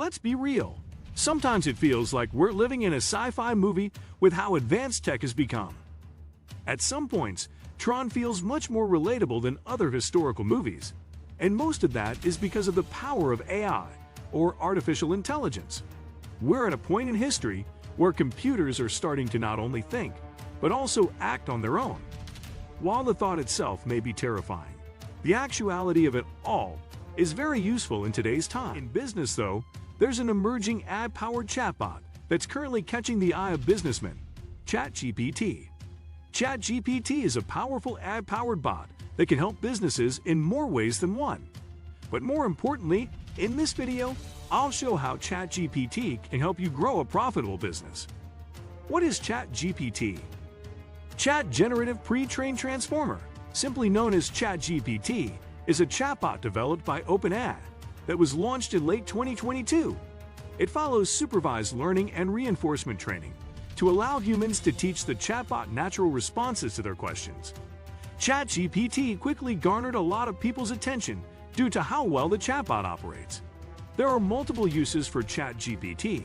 Let's be real. Sometimes it feels like we're living in a sci-fi movie with how advanced tech has become. At some points, Tron feels much more relatable than other historical movies, and most of that is because of the power of AI, or artificial intelligence. We're at a point in history where computers are starting to not only think, but also act on their own. While the thought itself may be terrifying, the actuality of it all is very useful in today's time. In business, though, there's an emerging AI-powered chatbot that's currently catching the eye of businessmen, Chat GPT. Chat GPT is a powerful AI-powered bot that can help businesses in more ways than one. But more importantly, in this video, I'll show how Chat GPT can help you grow a profitable business. What is Chat GPT? Chat Generative Pre-trained Transformer, simply known as Chat GPT, is a chatbot developed by OpenAI that was launched in late 2022. It follows supervised learning and reinforcement training to allow humans to teach the chatbot natural responses to their questions. ChatGPT quickly garnered a lot of people's attention due to how well the chatbot operates. There are multiple uses for ChatGPT.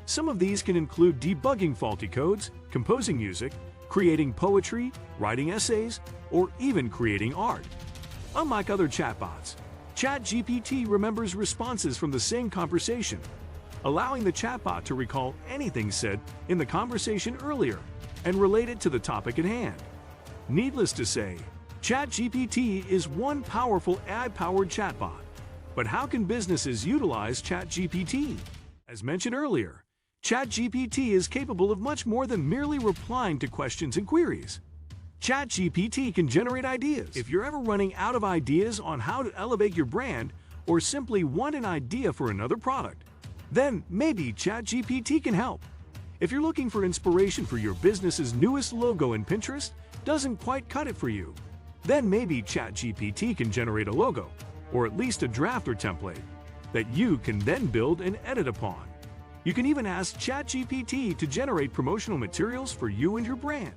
Some of these can include debugging faulty codes, composing music, creating poetry, writing essays, or even creating art. Unlike other chatbots, ChatGPT remembers responses from the same conversation, allowing the chatbot to recall anything said in the conversation earlier and relate it to the topic at hand. Needless to say, ChatGPT is one powerful AI-powered chatbot. But how can businesses utilize ChatGPT? As mentioned earlier, ChatGPT is capable of much more than merely replying to questions and queries. ChatGPT can generate ideas. If you're ever running out of ideas on how to elevate your brand or simply want an idea for another product, then maybe ChatGPT can help. If you're looking for inspiration for your business's newest logo and Pinterest doesn't quite cut it for you, then maybe ChatGPT can generate a logo, or at least a draft or template, that you can then build and edit upon. You can even ask ChatGPT to generate promotional materials for you and your brand.